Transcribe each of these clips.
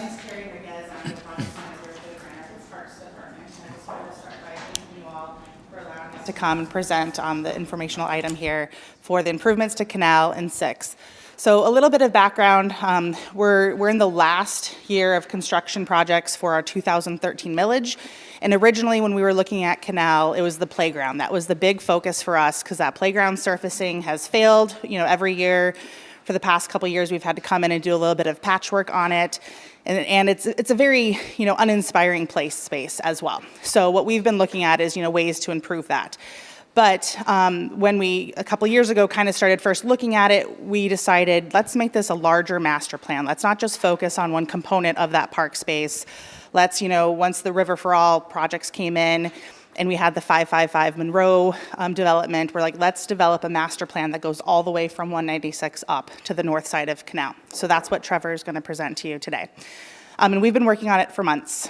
name's Karie Enriquez. I'm the project manager for the Enriquez Parks Department. And I just wanted to start by thanking you all for allowing us to come and present on the informational item here for the improvements to Canal and 6. So a little bit of background, we're in the last year of construction projects for our 2013 millage. And originally when we were looking at Canal, it was the playground. That was the big focus for us because that playground surfacing has failed. You know, every year for the past couple of years, we've had to come in and do a little bit of patchwork on it. And it's a very, uninspiring space as well. So what we've been looking at is, ways to improve that. But when we, a couple years ago, kind of started first looking at it, we decided, let's make this a larger master plan. Let's not just focus on one component of that park space. Let's, once the River for All projects came in and we had the 555 Monroe development, we're like, let's develop a master plan that goes all the way from 196 up to the north side of Canal. So that's what Trevor is going to present to you today. And we've been working on it for months.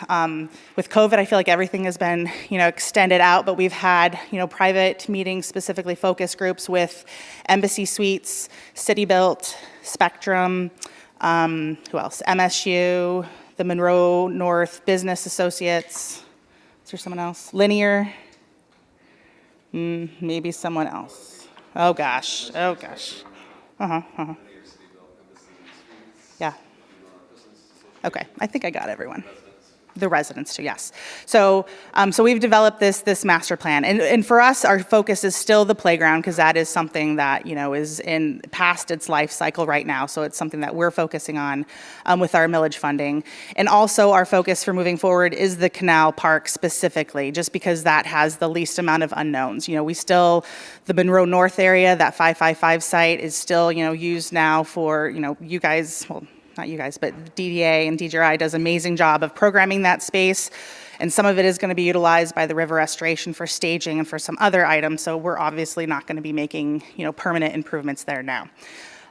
With COVID, I feel like everything has been, extended out, but we've had, private meetings, specifically focus groups with Embassy Suites, City Built, Spectrum, who else? MSU, the Monroe North Business Associates. Is there someone else? Linear? Maybe someone else. Oh gosh. Yeah. Okay, I think I got everyone. The residents too, yes. So we've developed this master plan, and for us, our focus is still the playground because that is something that is in past its life cycle right now. So it's something that we're focusing on with our millage funding, and also our focus for moving forward is the Canal Park specifically, just because that has the least amount of unknowns. We still, the Monroe North area, that 555 site is still used now for you guys. Well, not you guys, but DDA and DJI does an amazing job of programming that space. And some of it is going to be utilized by the river restoration for staging and for some other items. So we're obviously not going to be making, permanent improvements there now.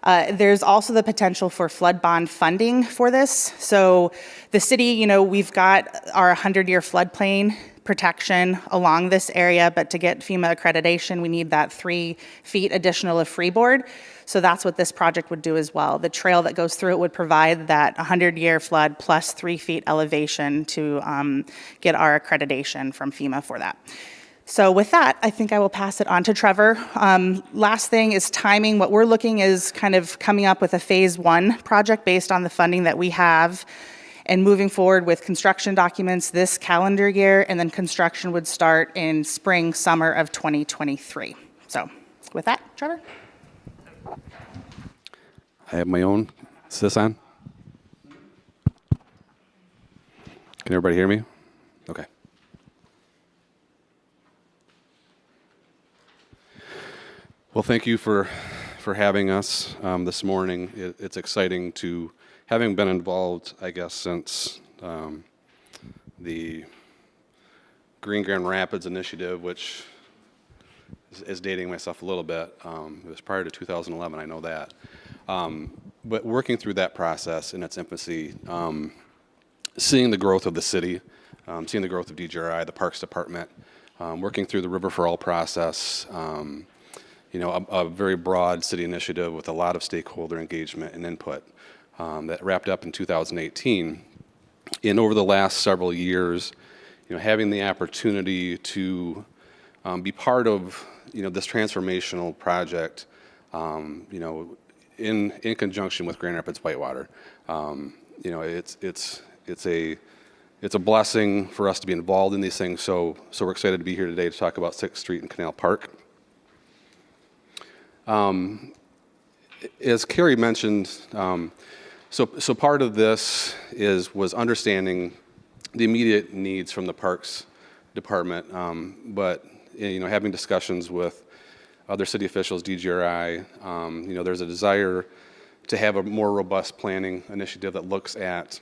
There's also the potential for flood bond funding for this. So the city, we've got our 100-year floodplain protection along this area, but to get FEMA accreditation, we need that 3 feet additional of freeboard. So that's what this project would do as well. The trail that goes through it would provide that 100-year flood plus 3 feet elevation to get our accreditation from FEMA for that. So with that, I think I will pass it on to Trevor. Last thing is timing. What we're looking is kind of coming up with a phase 1 project based on the funding that we have and moving forward with construction documents this calendar year, and then construction would start in spring, summer of 2023. So with that, Trevor. I have my own. Is this on? Can everybody hear me? Okay. Well, thank you for having us this morning. It's exciting to, having been involved, I guess, since the Green Grand Rapids initiative, which is dating myself a little bit. It was prior to 2011, I know that. But working through that process in its infancy, seeing the growth of the city, seeing the growth of DJI, the Parks Department, working through the River for All process, a very broad city initiative with a lot of stakeholder engagement and input that wrapped up in 2018. And over the last several years, having the opportunity to be part of this transformational project, in conjunction with Grand Rapids Whitewater, it's a blessing for us to be involved in these things. So we're excited to be here today to talk about 6th Street and Canal Park. As Karie mentioned, so part of this was understanding the immediate needs from the Parks Department, but having discussions with other city officials, DGRI, there's a desire to have a more robust planning initiative that looks at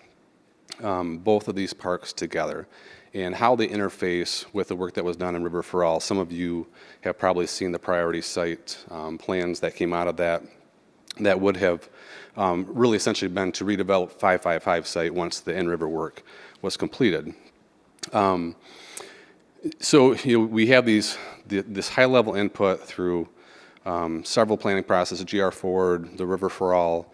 both of these parks together and how they interface with the work that was done in River for All. Some of you have probably seen the priority site plans that came out of that would have really essentially been to redevelop 555 site once the in-river work was completed. So we have this high-level input through several planning processes, GR Forward, the River for All,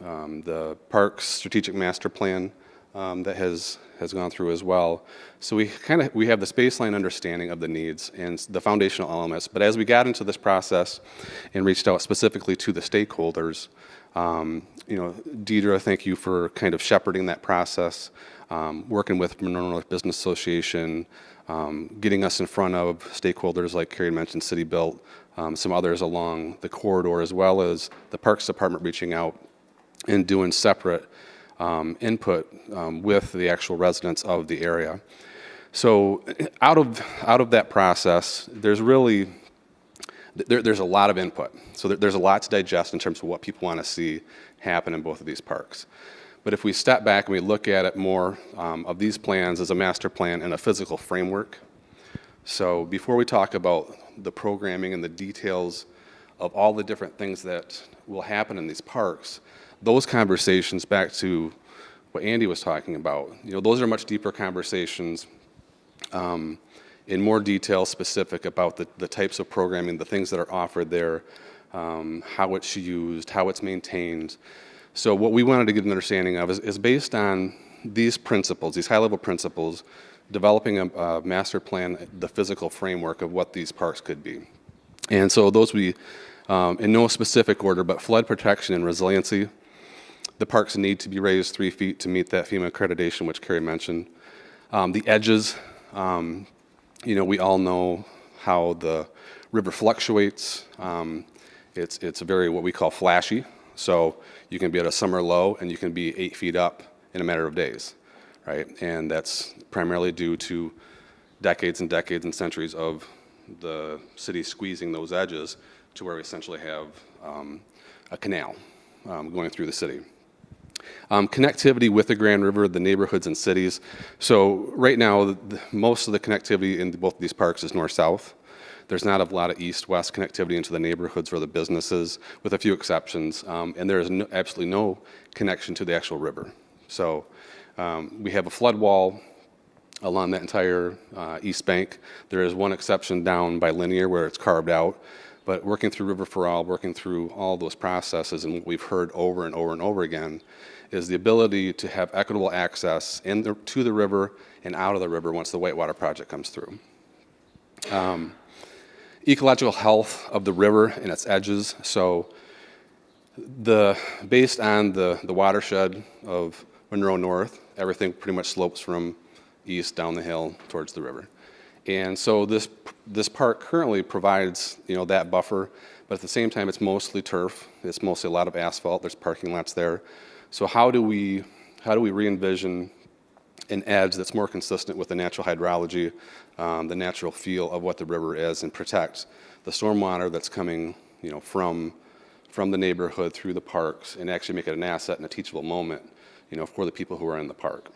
the park's strategic master plan that has gone through as well. So we have this baseline understanding of the needs and the foundational elements. But as we got into this process and reached out specifically to the stakeholders, Deidre, thank you for kind of shepherding that process, working with Monroe North Business Association, getting us in front of stakeholders like Karie mentioned, City Built, some others along the corridor, as well as the Parks Department reaching out and doing separate input with the actual residents of the area. So out of that process, there's a lot of input. So there's a lot to digest in terms of what people want to see happen in both of these parks. But if we step back and we look at it more of these plans as a master plan and a physical framework. So before we talk about the programming and the details of all the different things that will happen in these parks, those conversations, back to what Andy was talking about, those are much deeper conversations in more detail, specific about the types of programming, the things that are offered there, how it's used, how it's maintained. So what we wanted to get an understanding of is based on these principles, these high-level principles, developing a master plan, the physical framework of what these parks could be. And so those we, in no specific order, but flood protection and resiliency. The parks need to be raised 3 feet to meet that FEMA accreditation, which Karie mentioned. The edges, we all know how the river fluctuates. It's very what we call flashy. So you can be at a summer low and you can be 8 feet up in a matter of days, right? And that's primarily due to decades and decades and centuries of the city squeezing those edges to where we essentially have a canal going through the city. Connectivity with the Grand River, the neighborhoods and cities. So right now, most of the connectivity in both of these parks is north-south. There's not a lot of east-west connectivity into the neighborhoods or the businesses, with a few exceptions. And there is absolutely no connection to the actual river. So we have a flood wall along that entire east bank. There is one exception down by Linear where it's carved out. But working through River for All, working through all those processes, and what we've heard over and over and over again is the ability to have equitable access to the river and out of the river once the Whitewater project comes through. Ecological health of the river and its edges. So based on the watershed of Monroe North, everything pretty much slopes from east down the hill towards the river. And so this park currently provides, that buffer, but at the same time, it's mostly turf. It's mostly a lot of asphalt. There's parking lots there. So how do we re-envision an edge that's more consistent with the natural hydrology, the natural feel of what the river is, and protect the stormwater that's coming, from the neighborhood through the parks, and actually make it an asset and a teachable moment, for the people who are in the park.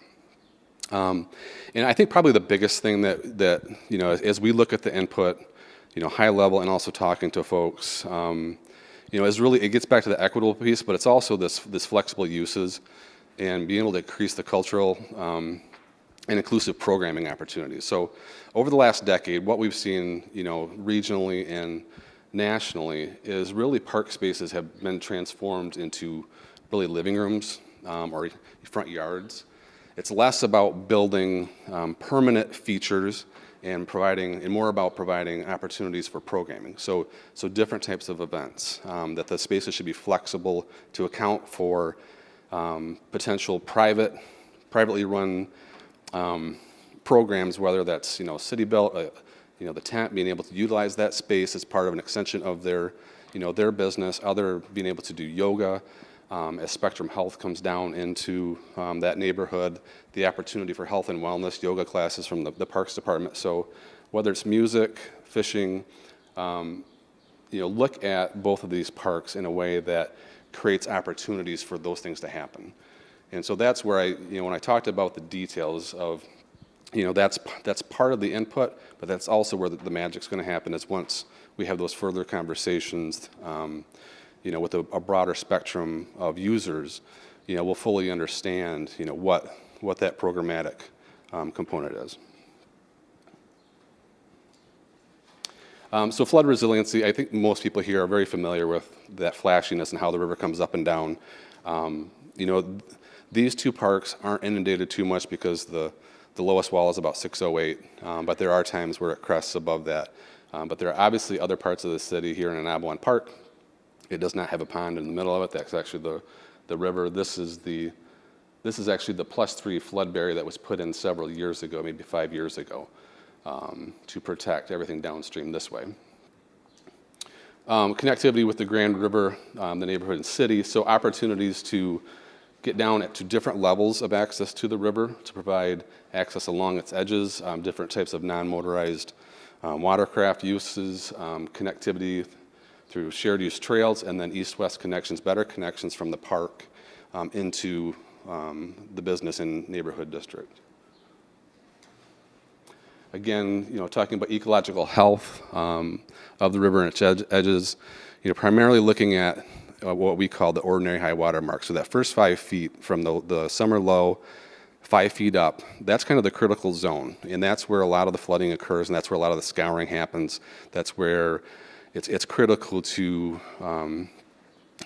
And I think probably the biggest thing that as we look at the input, high level, and also talking to folks, is really, it gets back to the equitable piece, but it's also this flexible uses and being able to increase the cultural and inclusive programming opportunities. So over the last decade, what we've seen, regionally and nationally, is really park spaces have been transformed into really living rooms or front yards. It's less about building permanent features and more about providing opportunities for programming. So different types of events, that the spaces should be flexible to account for potential privately run programs, whether that's, city built, the tent, being able to utilize that space as part of an extension of their business, other being able to do yoga. As Spectrum Health comes down into that neighborhood, the opportunity for health and wellness, yoga classes from the Parks Department. So whether it's music, fishing, look at both of these parks in a way that creates opportunities for those things to happen. And so that's where when I talked about the details of, that's part of the input, but that's also where the magic's going to happen, is once we have those further conversations, with a broader spectrum of users, we'll fully understand, what that programmatic component is. So flood resiliency, I think most people here are very familiar with that flashiness and how the river comes up and down. You know, these two parks aren't inundated too much because the lowest wall is about 608, but there are times where it crests above that. But there are obviously other parts of the city here in Anabuan Park. It does not have a pond in the middle of it. That's actually the river. This is actually the +3 flood barrier that was put in several years ago, maybe 5 years ago, to protect everything downstream this way. Connectivity with the Grand River, the neighborhood and city, so opportunities to get down to different levels of access to the river to provide access along its edges, different types of non-motorized watercraft uses, connectivity through shared use trails, and then east-west connections, better connections from the park into the business and neighborhood district. Again, you know, talking about ecological health of the river and its edges, you know, primarily looking at what we call the ordinary high water mark. So that first 5 feet from the summer low, 5 feet up, that's kind of the critical zone. And that's where a lot of the flooding occurs, and that's where a lot of the scouring happens. That's where it's critical to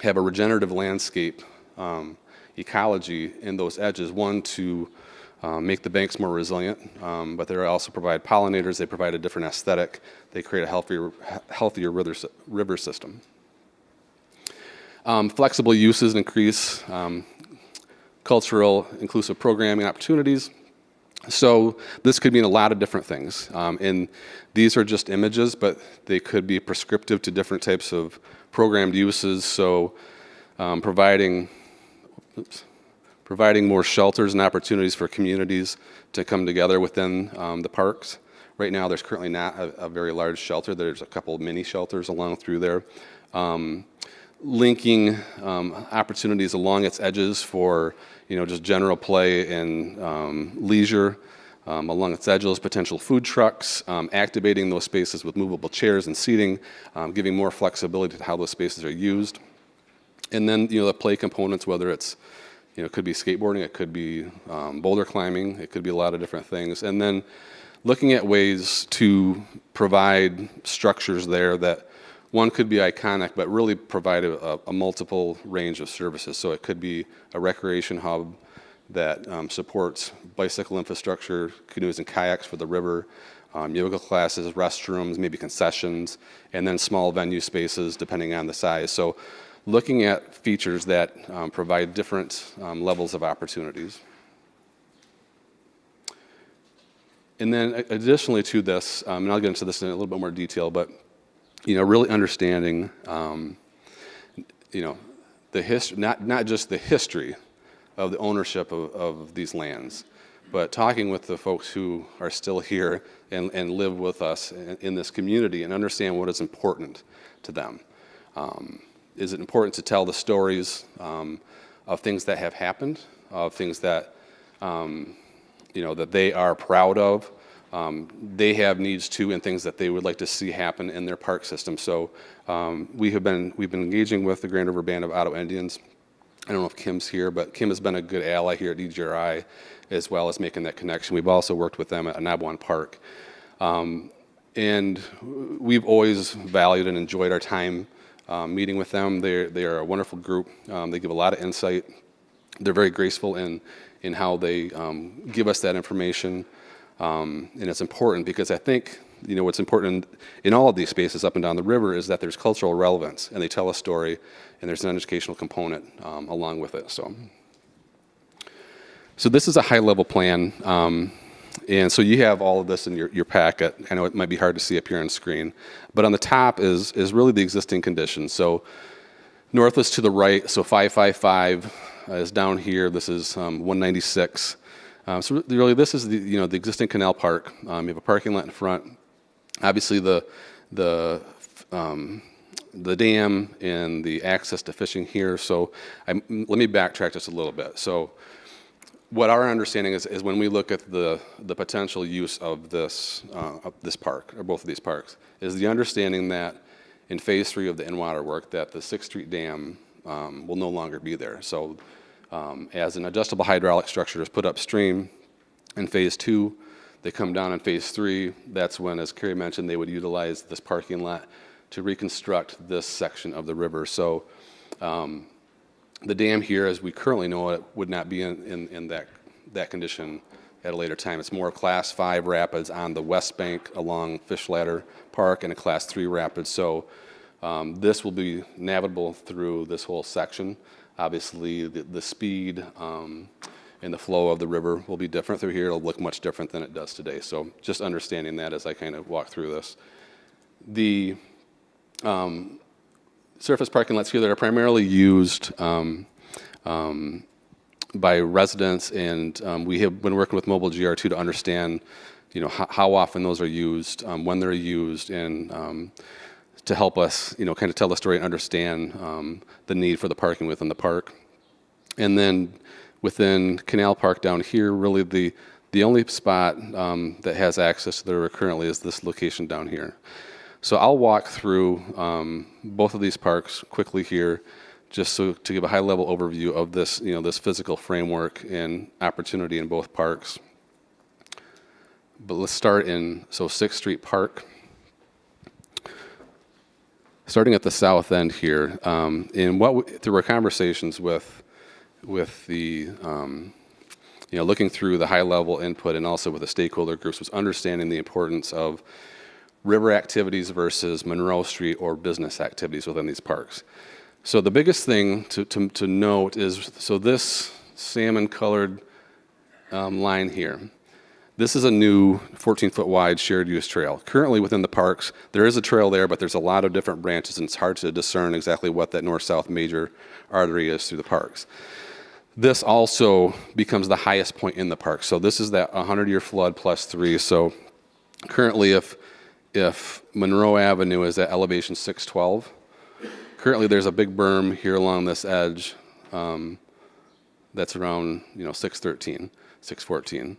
have a regenerative landscape ecology in those edges. One, to make the banks more resilient, but they also provide pollinators. They provide a different aesthetic. They create a healthier river system. Flexible uses increase cultural inclusive programming opportunities. So this could mean a lot of different things. And these are just images, but they could be prescriptive to different types of programmed uses. So providing more shelters and opportunities for communities to come together within the parks. Right now, there's currently not a very large shelter. There's a couple of mini shelters along through there. Linking opportunities along its edges for, you know, just general play and leisure along its edges, potential food trucks, activating those spaces with movable chairs and seating, giving more flexibility to how those spaces are used. And then, you know, the play components, whether it's, you know, it could be skateboarding, it could be boulder climbing, it could be a lot of different things. And then looking at ways to provide structures there that, one, could be iconic, but really provide a multiple range of services. So it could be a recreation hub that supports bicycle infrastructure, canoes and kayaks for the river, yoga classes, restrooms, maybe concessions, and then small venue spaces depending on the size. So looking at features that provide different levels of opportunities. And then additionally to this, and I'll get into this in a little bit more detail, but, you know, really understanding, you know, the history, not just the history of the ownership of these lands, but talking with the folks who are still here and live with us in this community and understand what is important to them. Is it important to tell the stories of things that have happened, of things that, you know, that they are proud of? They have needs too, and things that they would like to see happen in their park system. So we've been engaging with the Grand River Band of Ottawa Indians. I don't know if Kim's here, but Kim has been a good ally here at EGRI, as well as making that connection. We've also worked with them at Anabuan Park. And we've always valued and enjoyed our time meeting with them. They are a wonderful group. They give a lot of insight. They're very graceful in how they give us that information. And it's important because I think, you know, what's important in all of these spaces up and down the river is that there's cultural relevance, and they tell a story, and there's an educational component along with it. So this is a high-level plan, and so you have all of this in your packet. I know it might be hard to see up here on screen, but on the top is really the existing conditions. So northwest to the right, so 555 is down here. This is 196. So really, this is the existing Canal Park. You have a parking lot in front. Obviously, the dam and the access to fishing here. So let me backtrack just a little bit. So what our understanding is when we look at the potential use of this park, or both of these parks, is the understanding that in phase 3 of the in-water work that the 6th Street Dam will no longer be there. So as an adjustable hydraulic structure is put upstream in phase 2, they come down in phase 3. That's when, as Karie mentioned, they would utilize this parking lot to reconstruct this section of the river. So The dam here, as we currently know it, would not be in that condition at a later time. It's more of Class 5 rapids on the west bank along Fish Ladder Park and a Class 3 rapid. So this will be navigable through this whole section. Obviously, the speed and the flow of the river will be different through here. It'll look much different than it does today. So just understanding that as I kind of walk through this. The surface parking lots here that are primarily used by residents, and we have been working with Mobile GR2 to understand, how often those are used, when they're used, and to help us, kind of tell the story and understand the need for the parking within the park. And then within Canal Park down here, really the only spot that has access to the river currently is this location down here. So I'll walk through both of these parks quickly here, just to give a high-level overview of this, this physical framework and opportunity in both parks. But let's start in 6th Street Park. Starting at the south end here, through our conversations with the, looking through the high-level input and also with the stakeholder groups, was understanding the importance of river activities versus Monroe Street or business activities within these parks. So the biggest thing to note is, this salmon-colored line here. This is a new 14-foot wide shared use trail. Currently within the parks, there is a trail there, but there's a lot of different branches, and it's hard to discern exactly what that north-south major artery is through the parks. This also becomes the highest point in the park. So this is that 100-year flood plus 3. So currently, if Monroe Avenue is at elevation 612, currently there's a big berm here along this edge that's around 613, 614.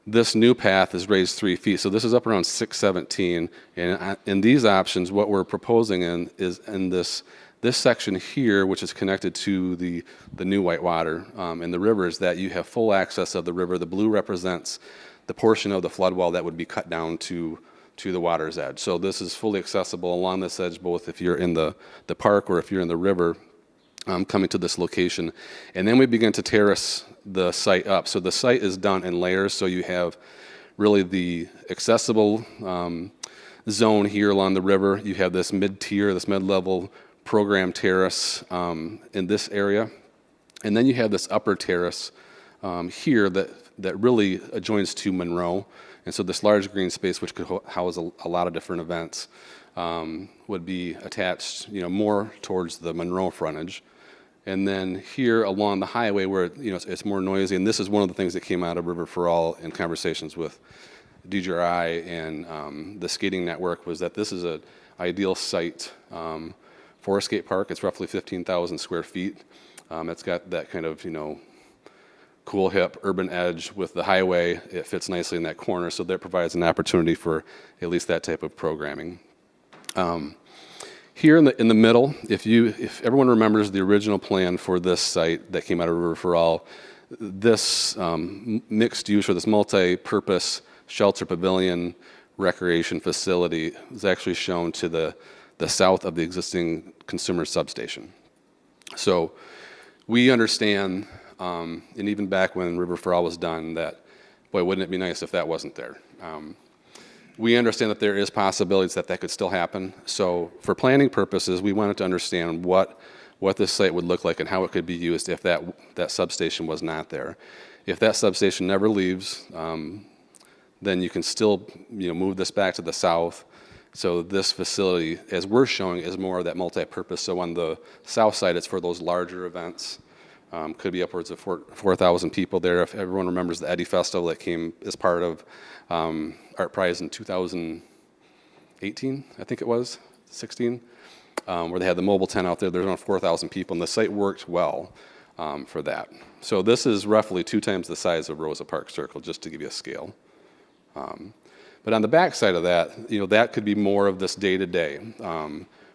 This new path is raised 3 feet, so this is up around 617. And in these options, what we're proposing is in this section here, which is connected to the new whitewater and the rivers, that you have full access of the river. The blue represents the portion of the flood wall that would be cut down to the water's edge. So this is fully accessible along this edge, both if you're in the park or if you're in the river coming to this location. And then we begin to terrace the site up. So the site is done in layers, so you have really the accessible zone here along the river. You have this mid-tier, this mid-level program terrace in this area. And then you have this upper terrace here that really adjoins to Monroe. And so this large green space, which could house a lot of different events, would be attached, more towards the Monroe frontage. And then here along the highway where, it's more noisy, and this is one of the things that came out of River for All in conversations with DGRI and the skating network, was that this is an ideal site for a skate park. It's roughly 15,000 square feet. It's got that kind of, cool, hip, urban edge with the highway. It fits nicely in that corner, so that provides an opportunity for at least that type of programming. Here in the middle, if everyone remembers the original plan for this site that came out of River for All, this mixed use or this multi-purpose shelter pavilion recreation facility is actually shown to the south of the existing consumer substation. So we understand, and even back when River for All was done, that, boy, wouldn't it be nice if that wasn't there. We understand that there is possibilities that could still happen. So for planning purposes, we wanted to understand what this site would look like and how it could be used if that substation was not there. If that substation never leaves, then you can still move this back to the south. So this facility, as we're showing, is more of that multi-purpose. So on the south side, it's for those larger events. Could be upwards of 4,000 people there. If everyone remembers the Eddie Festival that came as part of Art Prize in 2018, I think it was, 16, where they had the mobile tent out there. There's around 4,000 people, and the site worked well for that. So this is roughly 2 times the size of Rosa Park Circle, just to give you a scale. But on the back side of that, that could be more of this day-to-day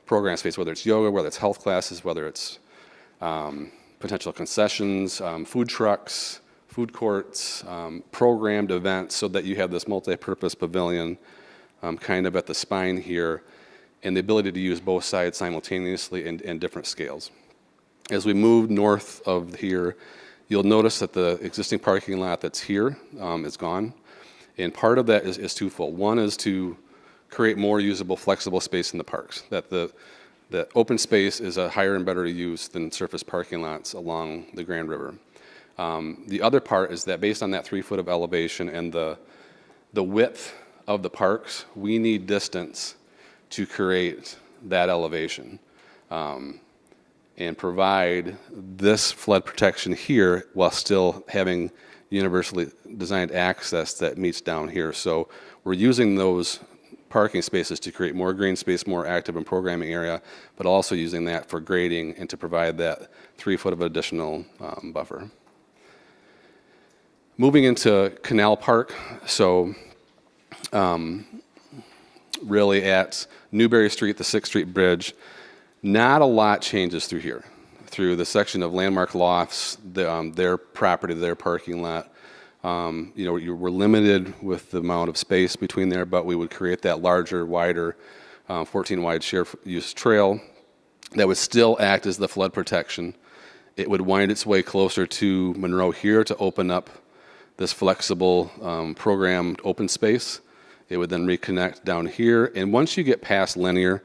program space, whether it's yoga, whether it's health classes, whether it's potential concessions, food trucks, food courts, programmed events, so that you have this multi-purpose pavilion kind of at the spine here, and the ability to use both sides simultaneously in different scales. As we move north of here, you'll notice that the existing parking lot that's here is gone. And part of that is twofold. One is to create more usable, flexible space in the parks, that the open space is a higher and better use than surface parking lots along the Grand River. The other part is that based on that 3 foot of elevation and the width of the parks, we need distance to create that elevation and provide this flood protection here while still having universally designed access that meets down here. So we're using those parking spaces to create more green space, more active and programming area, but also using that for grading and to provide that 3 foot of additional buffer. Moving into Canal Park, so really at Newberry Street, the 6th Street Bridge, not a lot changes through here. Through the section of Landmark Lofts, their property, their parking lot, we're limited with the amount of space between there, but we would create that larger, wider, 14 wide shared use trail that would still act as the flood protection. It would wind its way closer to Monroe here to open up this flexible programmed open space. It would then reconnect down here. And once you get past Linear,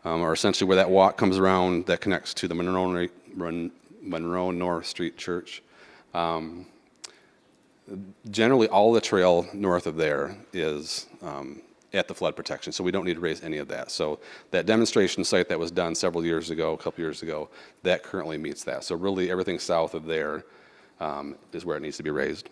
or essentially where that walk comes around that connects to the Monroe North Street Church, generally all the trail north of there is at the flood protection, so we don't need to raise any of that. So that demonstration site that was done several years ago, a couple years ago, that currently meets that. So really everything south of there is where it needs to be raised.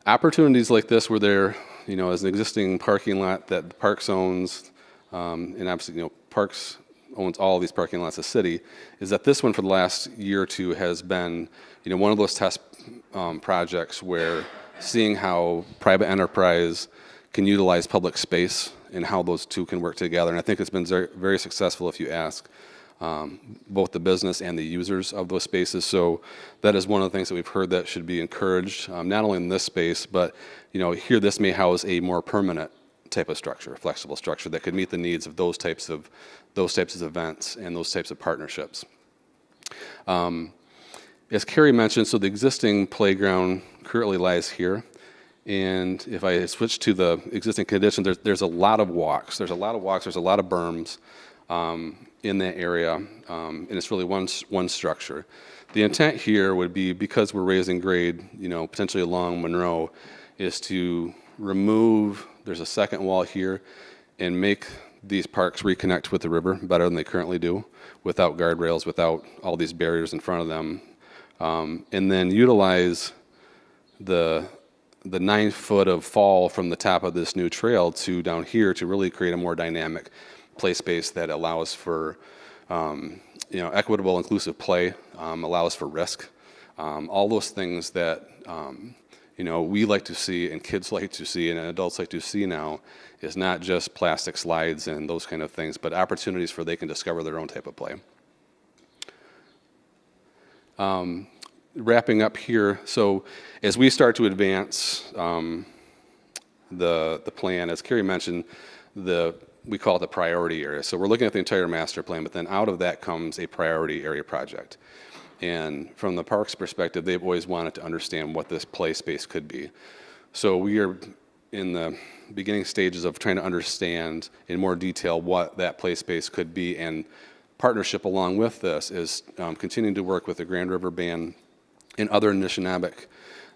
Opportunities like this where there, as an existing parking lot that the Parks owns, and obviously, Parks owns all of these parking lots, the city, is that this one for the last year or two has been, one of those test projects where seeing how private enterprise can utilize public space and how those two can work together. And I think it's been very, very successful if you ask both the business and the users of those spaces. So that is one of the things that we've heard that should be encouraged, not only in this space, but here this may house a more permanent type of structure, flexible structure that could meet the needs of those types of events and those types of partnerships. As Karie mentioned, so the existing playground currently lies here. And if I switch to the existing condition, there's a lot of walks. There's a lot of berms in that area, and it's really one structure. The intent here would be, because we're raising grade, potentially along Monroe, is to remove, there's a second wall here, and make these parks reconnect with the river better than they currently do, without guardrails, without all these barriers in front of them, and then utilize the 9 foot of fall from the top of this new trail to down here to really create a more dynamic play space that allows for equitable, inclusive play, allows for risk, all those things that we like to see and kids like to see and adults like to see now is not just plastic slides and those kind of things, but opportunities for they can discover their own type of play. Wrapping up here, so as we start to advance the plan, as Karie mentioned, we call it the priority area. So we're looking at the entire master plan, but then out of that comes a priority area project. And from the park's perspective, they've always wanted to understand what this play space could be. So we are in the beginning stages of trying to understand in more detail what that play space could be, and partnership along with this is continuing to work with the Grand River Band and other Anishinaabe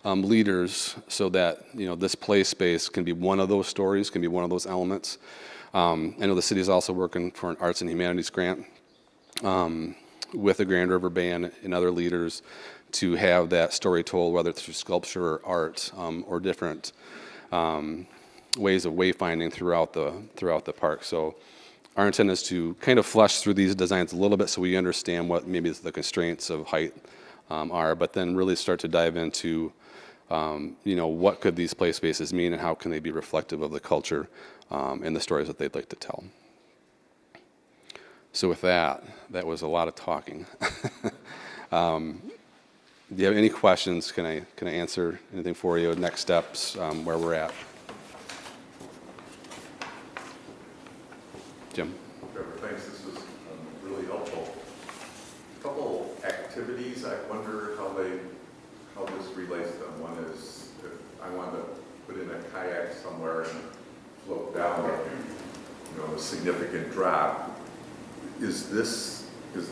leaders so that this play space can be one of those stories, can be one of those elements. I know the city is also working for an Arts and Humanities grant with the Grand River Band and other leaders to have that story told, whether it's through sculpture or art or different ways of wayfinding throughout the park. So our intent is to kind of flesh through these designs a little bit so we understand what maybe the constraints of height are, but then really start to dive into what could these play spaces mean and how can they be reflective of the culture and the stories that they'd like to tell. So with that was a lot of talking. Do you have any questions? Can I answer anything for you? Next steps, where we're at? Jim? Trevor, thanks. This was really helpful. A couple activities, I wonder how this relates to them. One is if I want to put in a kayak somewhere and float down a significant drop. Is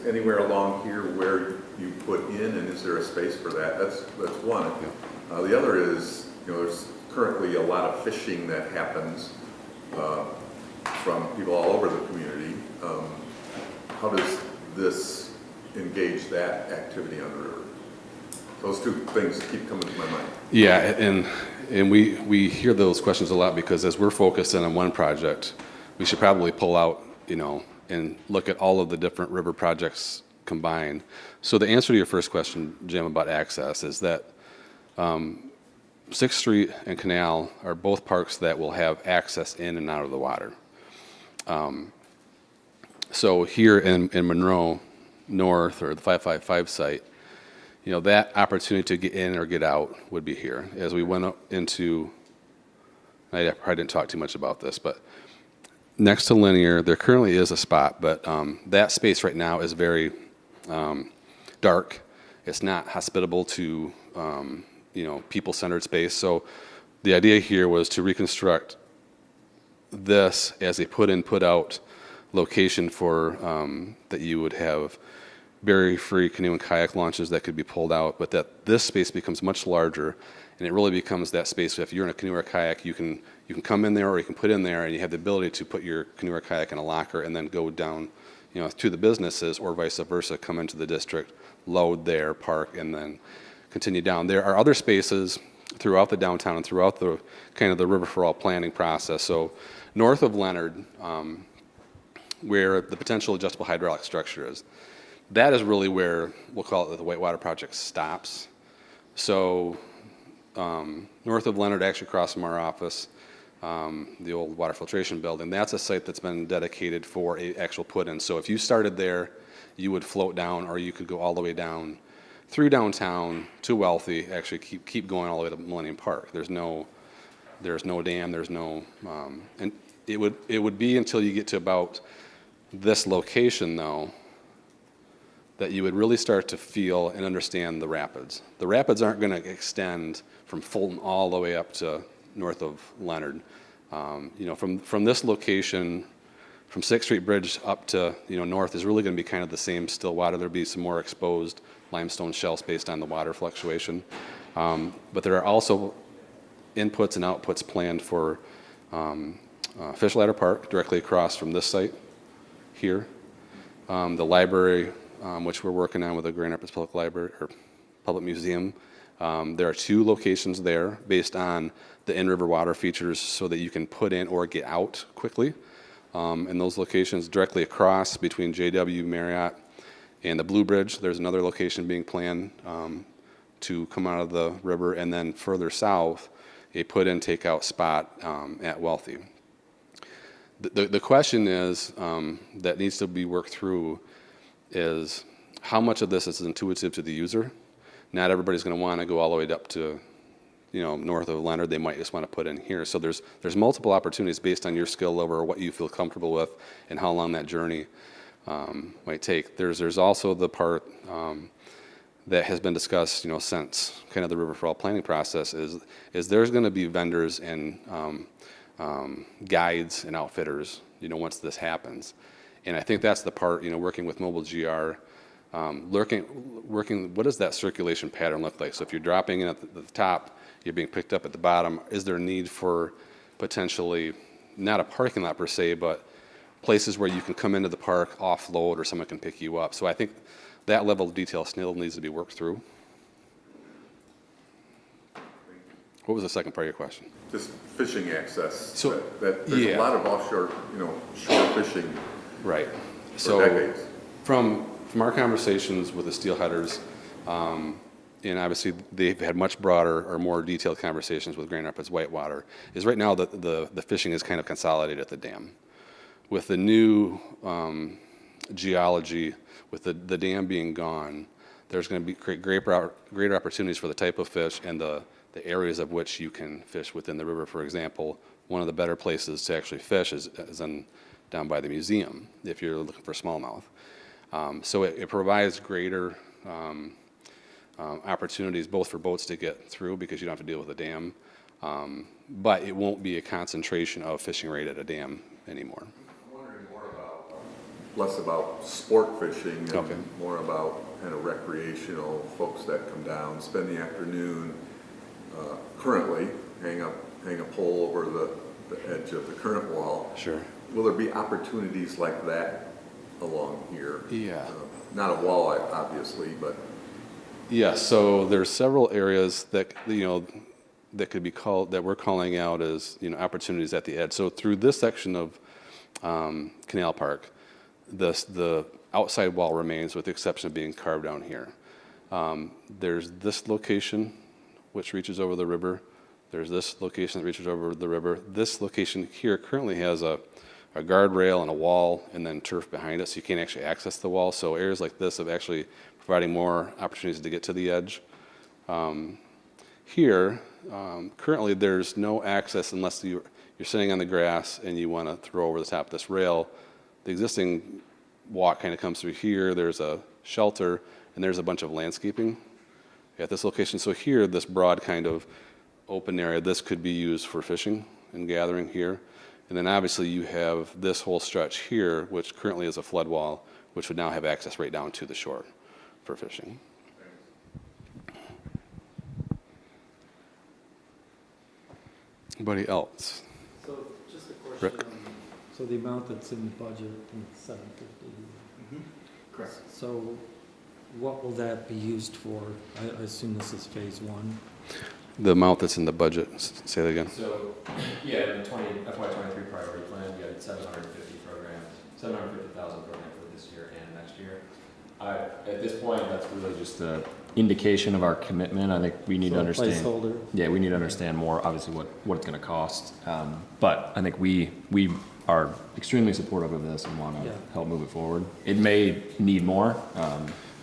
anywhere along here where you put in, and is there a space for that? That's one. The other is, there's currently a lot of fishing that happens from people all over the community. How does this engage that activity on the river? Those two things keep coming to my mind. Yeah, and we hear those questions a lot because as we're focused in on one project, we should probably pull out, and look at all of the different river projects combined. So the answer to your first question, Jim, about access is that 6th Street and Canal are both parks that will have access in and out of the water. So here in Monroe North, or the 555 site, that opportunity to get in or get out would be here. As we went up into, I probably didn't talk too much about this, but next to Linear, there currently is a spot, but that space right now is very dark. It's not hospitable to people-centered space. So the idea here was to reconstruct this as a put-in, put-out location for that you would have barrier-free canoe and kayak launches that could be pulled out, but that this space becomes much larger, and it really becomes that space. So if you're in a canoe or a kayak, you can come in there, or you can put in there, and you have the ability to put your canoe or kayak in a locker and then go down, to the businesses, or vice versa, come into the district, load there, park, and then continue down. There are other spaces throughout the downtown and throughout the kind of the River for All planning process. So north of Leonard, where the potential adjustable hydraulic structure is, that is really where we'll call it the Whitewater Project stops. So north of Leonard, actually across from our office, the old water filtration building, that's a site that's been dedicated for a actual put-in. So if you started there, you would float down, or you could go all the way down through downtown to Wealthy, actually keep going all the way to Millennium Park. There's no dam, there's no, and it would be until you get to about this location, though, that you would really start to feel and understand the rapids. The rapids aren't going to extend from Fulton all the way up to north of Leonard. From this location, from 6th Street Bridge up to north is really going to be kind of the same still water. There'll be some more exposed limestone shelves based on the water fluctuation. But there are also inputs and outputs planned for Fish Ladder Park directly across from this site here. The library, which we're working on with the Grand Rapids Public Library or Public Museum. There are 2 locations there based on the in-river water features so that you can put in or get out quickly. And those locations directly across between JW, Marriott, and the Blue Bridge, there's another location being planned to come out of the river, and then further south, a put-in takeout spot at Wealthy. The question is that needs to be worked through is how much of this is intuitive to the user. Not everybody's going to want to go all the way up to north of Leonard. They might just want to put in here. So there's multiple opportunities based on your skill level or what you feel comfortable with and how long that journey might take. There's also the part that has been discussed since kind of the River for All planning process is there's going to be vendors and guides and outfitters once this happens. And I think that's the part, working with Mobile GR, working, what does that circulation pattern look like? So if you're dropping in at the top, you're being picked up at the bottom, is there a need for potentially, not a parking lot per se, but places where you can come into the park, offload, or someone can pick you up? So I think that level of detail still needs to be worked through. What was the second part of your question? Just fishing access. So there's a lot of offshore, shore fishing. Right. For So decades. from our conversations with the steelheaders, and obviously they've had much broader or more detailed conversations with Grand Rapids Whitewater, is right now the fishing is kind of consolidated at the dam. With the new geology, with the dam being gone, there's going to be greater opportunities for the type of fish and the areas of which you can fish within the river. For example, one of the better places to actually fish is down by the museum if you're looking for smallmouth. So it provides greater opportunities both for boats to get through because you don't have to deal with a dam. But it won't be a concentration of fishing rate at a dam anymore. I'm wondering less about sport fishing Okay. and more about kind of recreational folks that come down, spend the afternoon, currently hang a pole over the edge of the current wall. Sure. Will there be opportunities like that along here? Yeah. Not a walleye, obviously, but Yes, so there's several areas that, that could be called, that we're calling out as, opportunities at the edge. So through this section of Canal Park, the outside wall remains with the exception of being carved down here. There's this location, which reaches over the river. There's this location that reaches over the river. This location here currently has a guardrail and a wall and then turf behind it, so you can't actually access the wall. So areas like this of actually providing more opportunities to get to the edge. Here, currently there's no access unless you're sitting on the grass and you want to throw over the top of this rail. The existing walk kind of comes through here. There's a shelter and there's a bunch of landscaping at this location. So here, this broad kind of open area, this could be used for fishing and gathering here. And then obviously you have this whole stretch here, which currently is a flood wall, which would now have access right down to the shore for fishing. Anybody else? So just a question, Rick? So the amount that's in the budget, I think it's $750. correct. So what will that be used for? I assume this is phase one. The amount that's in the budget, say that again. So, yeah, in the FY23 priority plan, you had 750,000 program for this year and next year. At this point, that's really just an indication of our commitment. I think we need to understand. Placeholder. Yeah, we need to understand more, obviously, what it's going to cost. But I think we are extremely supportive of this and want to help move it forward. It may need more,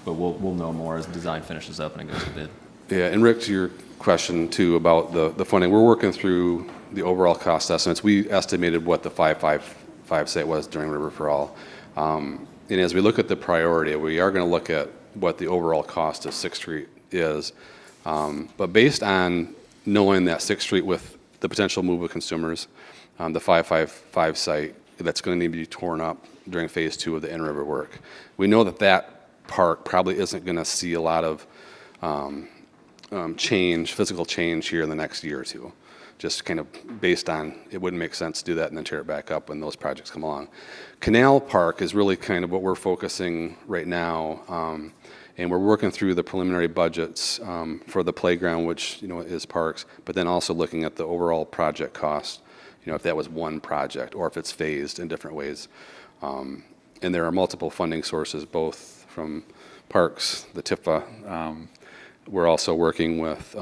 but we'll know more as the design finishes up and it goes to bid. Yeah, and Rick, to your question too about the funding, we're working through the overall cost estimates. We estimated what the 555 site was during River for All. And as we look at the priority, we are going to look at what the overall cost of 6th Street is. But based on knowing that 6th Street with the potential move of consumers, the 555 site that's going to need to be torn up during phase 2 of the in-river work, we know that that park probably isn't going to see a lot of physical change here in the next year or two. Just kind of based on, it wouldn't make sense to do that and then tear it back up when those projects come along. Canal Park is really kind of what we're focusing right now, and we're working through the preliminary budgets for the playground, which is parks, but then also looking at the overall project cost, if that was one project or if it's phased in different ways. And there are multiple funding sources, both from parks, the TIFA. We're also working with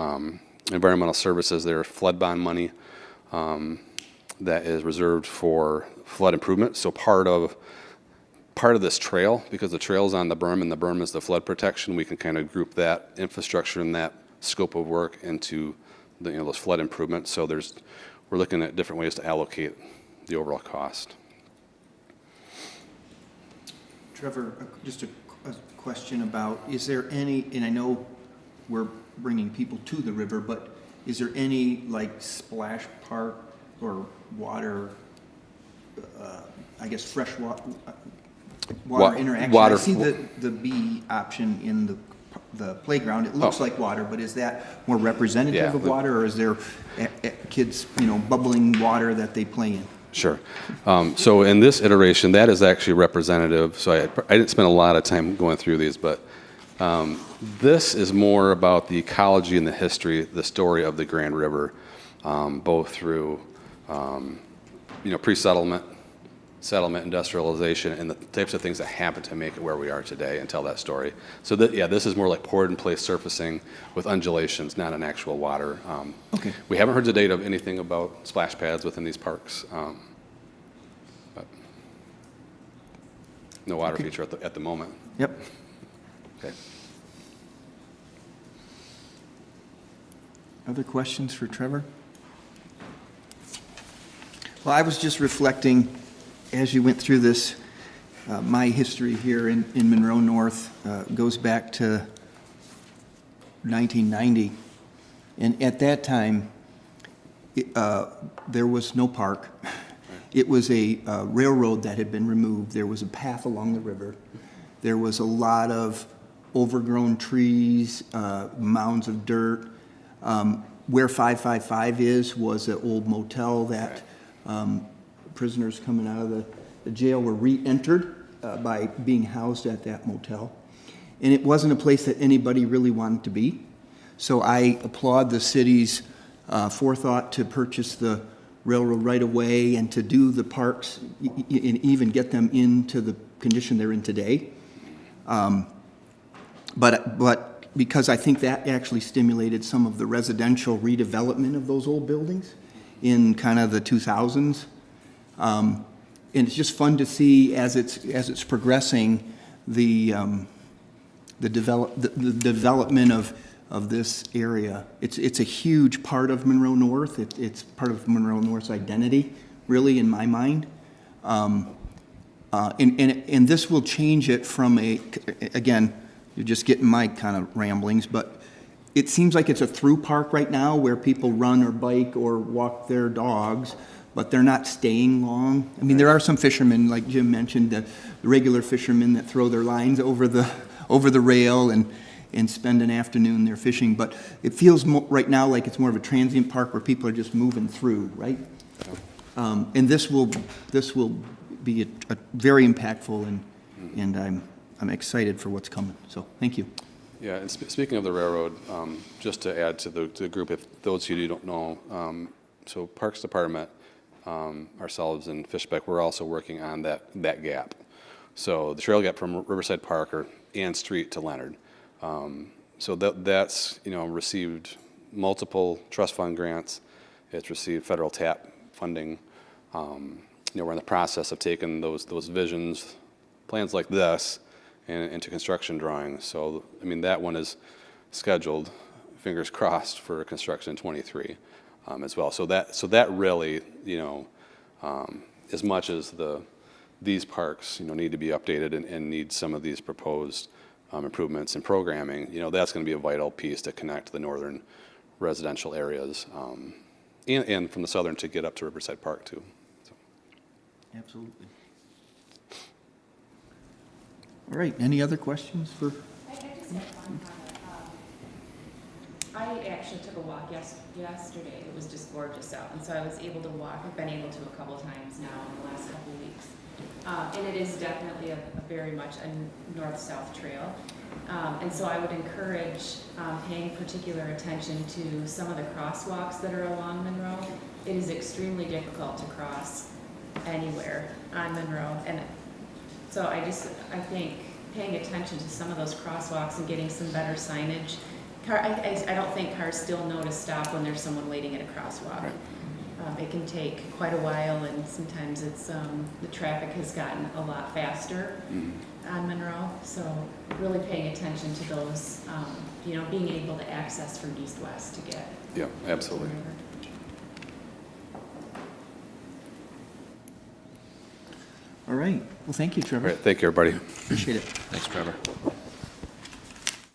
environmental services. There's flood bond money that is reserved for flood improvement. So part of this trail, because the trail's on the berm and the berm is the flood protection, we can kind of group that infrastructure and that scope of work into those flood improvements. So we're looking at different ways to allocate the overall cost. Trevor, just a question about, is there any, and I know we're bringing people to the river, but is there any like splash park or water, I guess fresh water interaction? I see the B option in the playground. It looks like water, but is that more representative of water, or is there kids, bubbling water that they play in? Sure. So in this iteration, that is actually representative. So I didn't spend a lot of time going through these, but this is more about the ecology and the history, the story of the Grand River, both through pre-settlement, settlement, industrialization, and the types of things that happen to make it where we are today and tell that story. So this is more like poured in place surfacing with undulations, not an actual water. Okay. We haven't heard to date of anything about splash pads within these parks. But no water feature at the moment. Yep. Okay. Other questions for Trevor? Well, I was just reflecting as you went through this, My history here in Monroe North goes back to 1990. And at that time, there was no park. It was a railroad that had been removed. There was a path along the river. There was a lot of overgrown trees, mounds of dirt. Where 555 is was an old motel that prisoners coming out of the jail were re-entered by being housed at that motel. And it wasn't a place that anybody really wanted to be. So I applaud the city's forethought to purchase the railroad right away and to do the parks and even get them into the condition they're in today. But because I think that actually stimulated some of the residential redevelopment of those old buildings in kind of the 2000s. And it's just fun to see as it's progressing the development of this area. It's a huge part of Monroe North. It's part of Monroe North's identity, really, in my mind. And this will change it from again, you're just getting my kind of ramblings, but it seems like it's a through park right now where people run or bike or walk their dogs, but they're not staying long. I mean, there are some fishermen, like Jim mentioned, the regular fishermen that throw their lines over the rail and spend an afternoon there fishing, but it feels right now like it's more of a transient park where people are just moving through, right? And this will be a very impactful, and I'm excited for what's coming. So thank you. Yeah, and speaking of the railroad, just to add to the group, if those of you who don't know, so Parks Department, ourselves and Fishbeck, we're also working on that gap. So the trail gap from Riverside Park or Ann Street to Leonard. So that's received multiple trust fund grants. It's received federal TAP funding. We're in the process of taking those visions, plans like this, and into construction drawings. So I mean that one is scheduled, fingers crossed, for construction in '23 as well. So that really as much as these parks need to be updated and need some of these proposed improvements in programming, that's going to be a vital piece to connect the northern residential areas and from the southern to get up to Riverside Park too. So. Absolutely. All right, any other questions for? I just had one comment. I actually took a walk yesterday. It was just gorgeous out, and so I was able to walk. I've been able to a couple times now in the last couple of weeks. And it is definitely a very much a north-south trail. And so I would encourage paying particular attention to some of the crosswalks that are along Monroe. It is extremely difficult to cross anywhere on Monroe. And so I think paying attention to some of those crosswalks and getting some better signage. I don't think cars still know to stop when there's someone waiting at a crosswalk. Right. It can take quite a while, and sometimes it's the traffic has gotten a lot faster on Monroe. So really paying attention to those, being able to access from east-west to get. Yeah, absolutely. All right. Well, thank you, Trevor. All right, thank you, everybody. Appreciate it. Thanks, Trevor.